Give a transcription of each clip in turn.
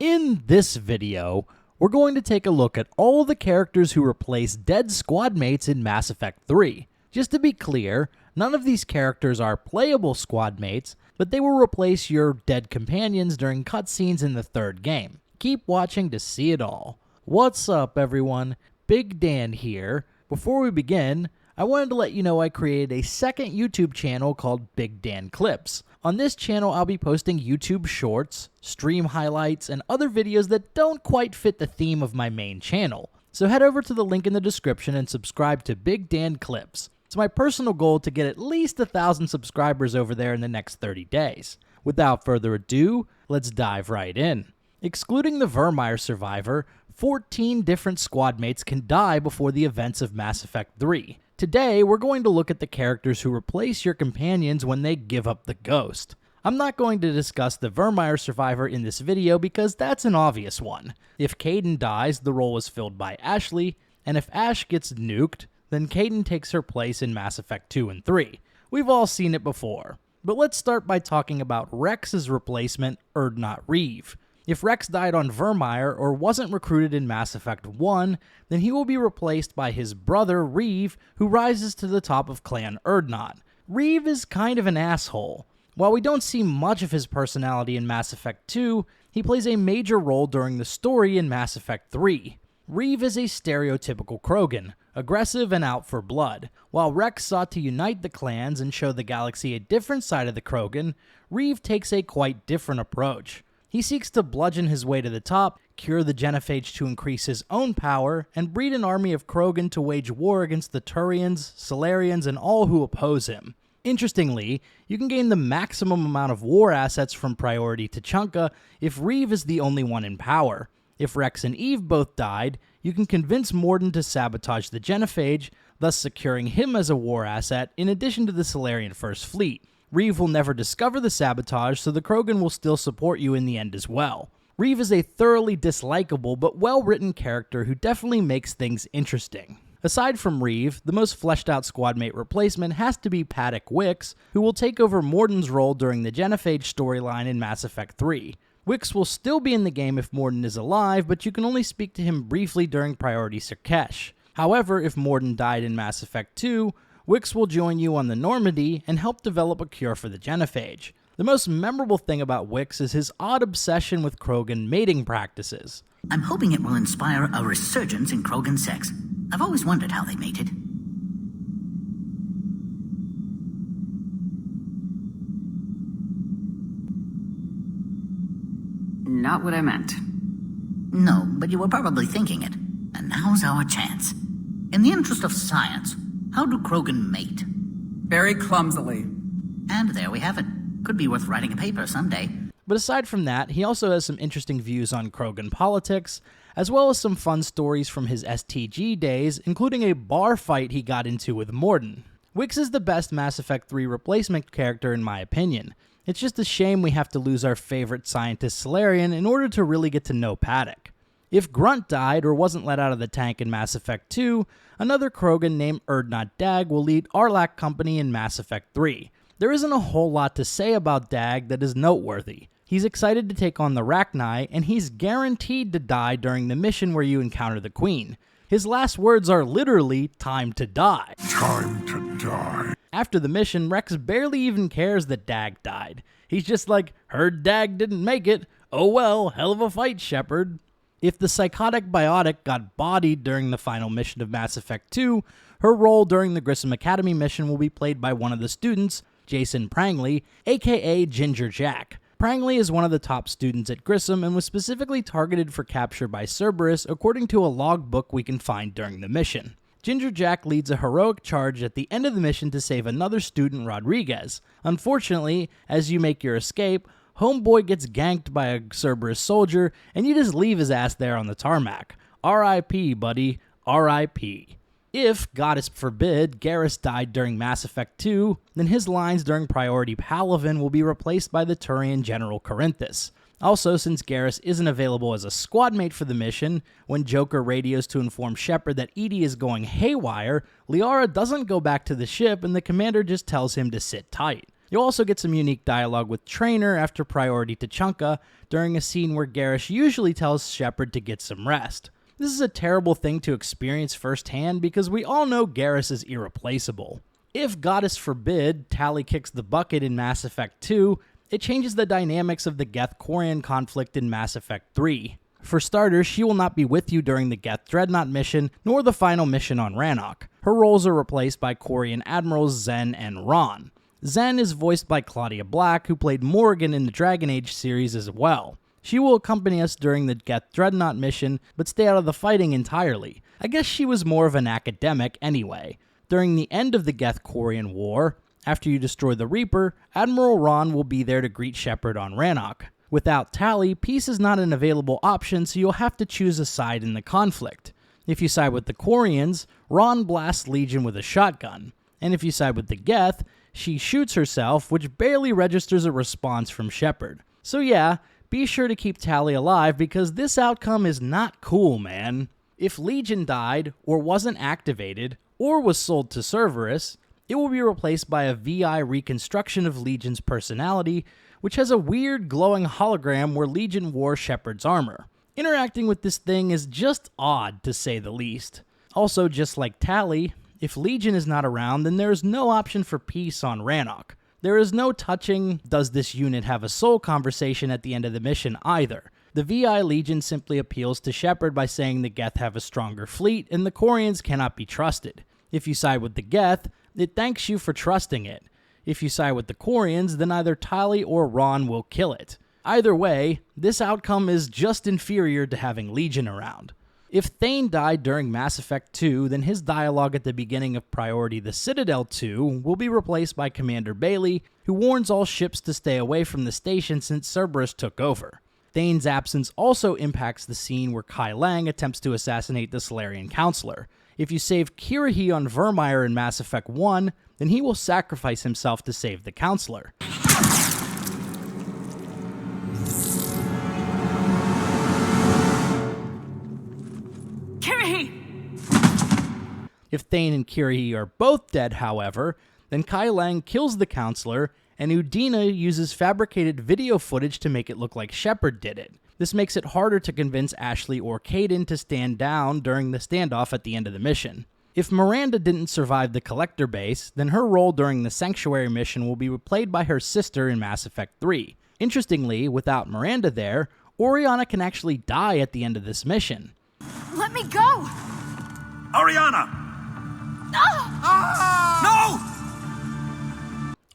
In this video, we're going to take a look at all the characters who replace dead squad mates in Mass Effect 3. Just to be clear, none of these characters are playable squad mates, but they will replace your dead companions during cutscenes in the third game. Keep watching to see it all. What's up, everyone? Big Dan here. Before we begin, I wanted to let you know I created a second YouTube channel called Big Dan Clips. On this channel, I'll be posting YouTube shorts, stream highlights, and other videos that don't quite fit the theme of my main channel. So head over to the link in the description and subscribe to Big Dan Clips. It's my personal goal to get at least 1,000 subscribers over there in the next 30 days. Without further ado, let's dive right in. Excluding the Virmire survivor, 14 different squad mates can die before the events of Mass Effect 3. Today, we're going to look at the characters who replace your companions when they give up the ghost. I'm not going to discuss the Virmire survivor in this video because that's an obvious one. If Kaidan dies, the role is filled by Ashley, and if Ash gets nuked, then Kaidan takes her place in Mass Effect 2 and 3. We've all seen it before. But let's start by talking about Wrex's replacement, Urdnot Wreav. If Wrex died on Virmire or wasn't recruited in Mass Effect 1, then he will be replaced by his brother, Wreav, who rises to the top of Clan Urdnot. Wreav is kind of an asshole. While we don't see much of his personality in Mass Effect 2, he plays a major role during the story in Mass Effect 3. Wreav is a stereotypical Krogan, aggressive and out for blood. While Wrex sought to unite the clans and show the galaxy a different side of the Krogan, Wreav takes a quite different approach. He seeks to bludgeon his way to the top, cure the genophage to increase his own power, and breed an army of Krogan to wage war against the Turians, Salarians, and all who oppose him. Interestingly, you can gain the maximum amount of war assets from Priority Tuchanka if Wreav is the only one in power. If Wrex and Eve both died, you can convince Mordin to sabotage the genophage, thus securing him as a war asset in addition to the Salarian First Fleet. Wreav will never discover the sabotage, so the Krogan will still support you in the end as well. Wreav is a thoroughly dislikable but well-written character who definitely makes things interesting. Aside from Wreav, the most fleshed out squadmate replacement has to be Padok Wiks, who will take over Mordin's role during the genophage storyline in Mass Effect 3. Wiks will still be in the game if Mordin is alive, but you can only speak to him briefly during Priority Sirkesh. However, if Mordin died in Mass Effect 2, Wiks will join you on the Normandy and help develop a cure for the genophage. The most memorable thing about Wiks is his odd obsession with Krogan mating practices. I'm hoping it will inspire a resurgence in Krogan sex. I've always wondered how they mated. Not what I meant. No, but you were probably thinking it. And now's our chance. In the interest of science, how do Krogan mate? Very clumsily. And there we have it. Could be worth writing a paper someday. But aside from that, he also has some interesting views on Krogan politics, as well as some fun stories from his STG days, including a bar fight he got into with Mordin. Wiks is the best Mass Effect 3 replacement character in my opinion. It's just a shame we have to lose our favorite scientist Salarian in order to really get to know Padok. If Grunt died or wasn't let out of the tank in Mass Effect 2, another Krogan named Urdnot Dagg will lead Arlak Company in Mass Effect 3. There isn't a whole lot to say about Dagg that is noteworthy. He's excited to take on the Rachni, and he's guaranteed to die during the mission where you encounter the Queen. His last words are literally, "Time to die." Time to die. After the mission, Wrex barely even cares that Dagg died. He's just like, "Heard Dagg didn't make it. Oh well, hell of a fight, Shepard." If the psychotic Biotic got bodied during the final mission of Mass Effect 2, her role during the Grissom Academy mission will be played by one of the students, Jason Prangley, aka Ginger Jack. Prangley is one of the top students at Grissom and was specifically targeted for capture by Cerberus according to a logbook we can find during the mission. Ginger Jack leads a heroic charge at the end of the mission to save another student, Rodriguez. Unfortunately, as you make your escape, Homeboy gets ganked by a Cerberus soldier, and you just leave his ass there on the tarmac. R.I.P., buddy. R.I.P. If, goddess forbid, Garrus died during Mass Effect 2, then his lines during Priority Palaven will be replaced by the Turian General Corinthus. Also, since Garrus isn't available as a squad mate for the mission, when Joker radios to inform Shepard that EDI is going haywire, Liara doesn't go back to the ship and the commander just tells him to sit tight. You'll also get some unique dialogue with Trainer after Priority Tachanka during a scene where Garrus usually tells Shepard to get some rest. This is a terrible thing to experience firsthand because we all know Garrus is irreplaceable. If, goddess forbid, Tali kicks the bucket in Mass Effect 2, it changes the dynamics of the Geth-Quarian conflict in Mass Effect 3. For starters, she will not be with you during the Geth Dreadnought mission, nor the final mission on Rannoch. Her roles are replaced by Quarian Admirals Zen and Raan. Zen is voiced by Claudia Black, who played Morgan in the Dragon Age series as well. She will accompany us during the Geth Dreadnought mission, but stay out of the fighting entirely. I guess she was more of an academic anyway. During the end of the Geth-Quarian War, after you destroy the Reaper, Admiral Raan will be there to greet Shepard on Rannoch. Without Tali, peace is not an available option, so you'll have to choose a side in the conflict. If you side with the Quarians, Raan blasts Legion with a shotgun. And if you side with the Geth, she shoots herself, which barely registers a response from Shepard. So yeah, be sure to keep Tali alive because this outcome is not cool, man. If Legion died, or wasn't activated, or was sold to Cerberus, it will be replaced by a VI reconstruction of Legion's personality, which has a weird glowing hologram where Legion wore Shepard's armor. Interacting with this thing is just odd, to say the least. Also, just like Tali, if Legion is not around, then there is no option for peace on Rannoch. There is no touching, does this unit have a soul conversation at the end of the mission either. The VI Legion simply appeals to Shepard by saying the Geth have a stronger fleet and the Quarians cannot be trusted. If you side with the Geth, it thanks you for trusting it. If you side with the Quarians, then either Tali or Raan will kill it. Either way, this outcome is just inferior to having Legion around. If Thane died during Mass Effect 2, then his dialogue at the beginning of Priority the Citadel 2 will be replaced by Commander Bailey, who warns all ships to stay away from the station since Cerberus took over. Thane's absence also impacts the scene where Kai Lang attempts to assassinate the Salarian Counselor. If you save Kirrahe on Virmire in Mass Effect 1, then he will sacrifice himself to save the Counselor. Kirrahe! If Thane and Kirrahe are both dead, however, then Kai Lang kills the Counselor, and Udina uses fabricated video footage to make it look like Shepard did it. This makes it harder to convince Ashley or Kaidan to stand down during the standoff at the end of the mission. If Miranda didn't survive the Collector base, then her role during the Sanctuary mission will be played by her sister in Mass Effect 3. Interestingly, without Miranda there, Oriana can actually die at the end of this mission. Let me go! Oriana! No!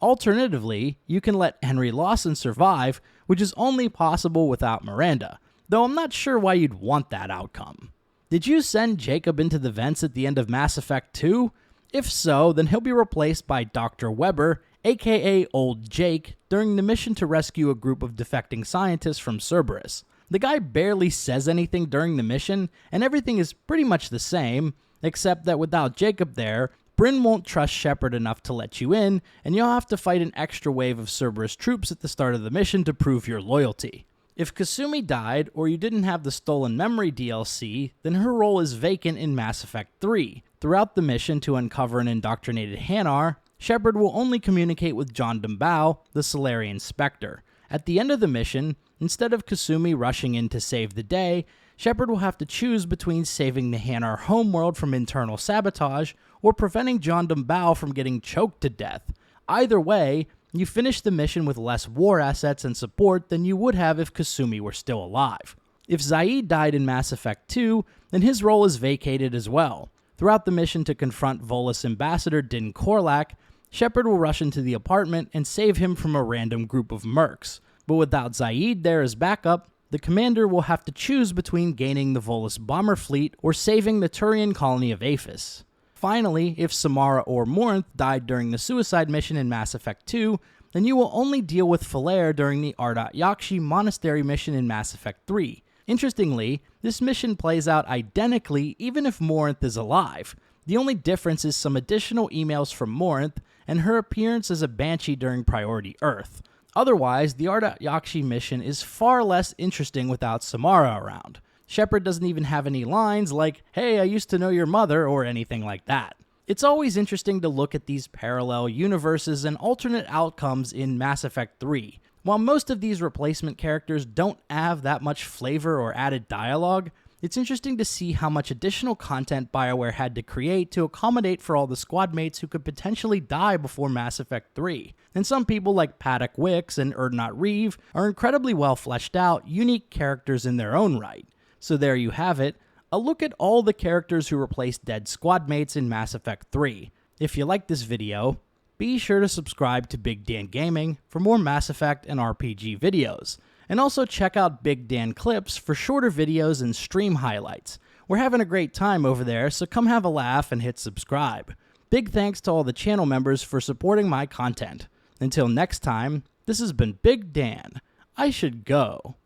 Alternatively, you can let Henry Lawson survive, which is only possible without Miranda, though I'm not sure why you'd want that outcome. Did you send Jacob into the vents at the end of Mass Effect 2? If so, then he'll be replaced by Dr. Weber, aka Old Jake, during the mission to rescue a group of defecting scientists from Cerberus. The guy barely says anything during the mission, and everything is pretty much the same, except that without Jacob there, Bryn won't trust Shepard enough to let you in, and you'll have to fight an extra wave of Cerberus troops at the start of the mission to prove your loyalty. If Kasumi died, or you didn't have the Stolen Memory DLC, then her role is vacant in Mass Effect 3. Throughout the mission to uncover an indoctrinated Hanar, Shepard will only communicate with Jondam Bau, the Salarian Spectre. At the end of the mission, instead of Kasumi rushing in to save the day, Shepard will have to choose between saving the Hanar homeworld from internal sabotage or preventing Jondam Bau from getting choked to death. Either way, you finish the mission with less war assets and support than you would have if Kasumi were still alive. If Zaeed died in Mass Effect 2, then his role is vacated as well. Throughout the mission to confront Volus Ambassador Din Korlak, Shepard will rush into the apartment and save him from a random group of Mercs. But without Zaeed there as backup, the commander will have to choose between gaining the Volus bomber fleet or saving the Turian colony of Aphis. Finally, if Samara or Morinth died during the suicide mission in Mass Effect 2, then you will only deal with Felare during the Urdnot Yakshi monastery mission in Mass Effect 3. Interestingly, this mission plays out identically even if Morinth is alive. The only difference is some additional emails from Morinth and her appearance as a Banshee during Priority Earth. Otherwise, the Urdnot Yakshi mission is far less interesting without Samara around. Shepard doesn't even have any lines like, "Hey, I used to know your mother," or anything like that. It's always interesting to look at these parallel universes and alternate outcomes in Mass Effect 3. While most of these replacement characters don't have that much flavor or added dialogue, it's interesting to see how much additional content BioWare had to create to accommodate for all the squad mates who could potentially die before Mass Effect 3. And some people like Padok Wiks and Urdnot Wreav are incredibly well fleshed out, unique characters in their own right. So there you have it, a look at all the characters who replaced dead squad mates in Mass Effect 3. If you like this video, be sure to subscribe to Big Dan Gaming for more Mass Effect and RPG videos. And also check out Big Dan Clips for shorter videos and stream highlights. We're having a great time over there, so come have a laugh and hit subscribe. Big thanks to all the channel members for supporting my content. Until next time, this has been Big Dan. I should go.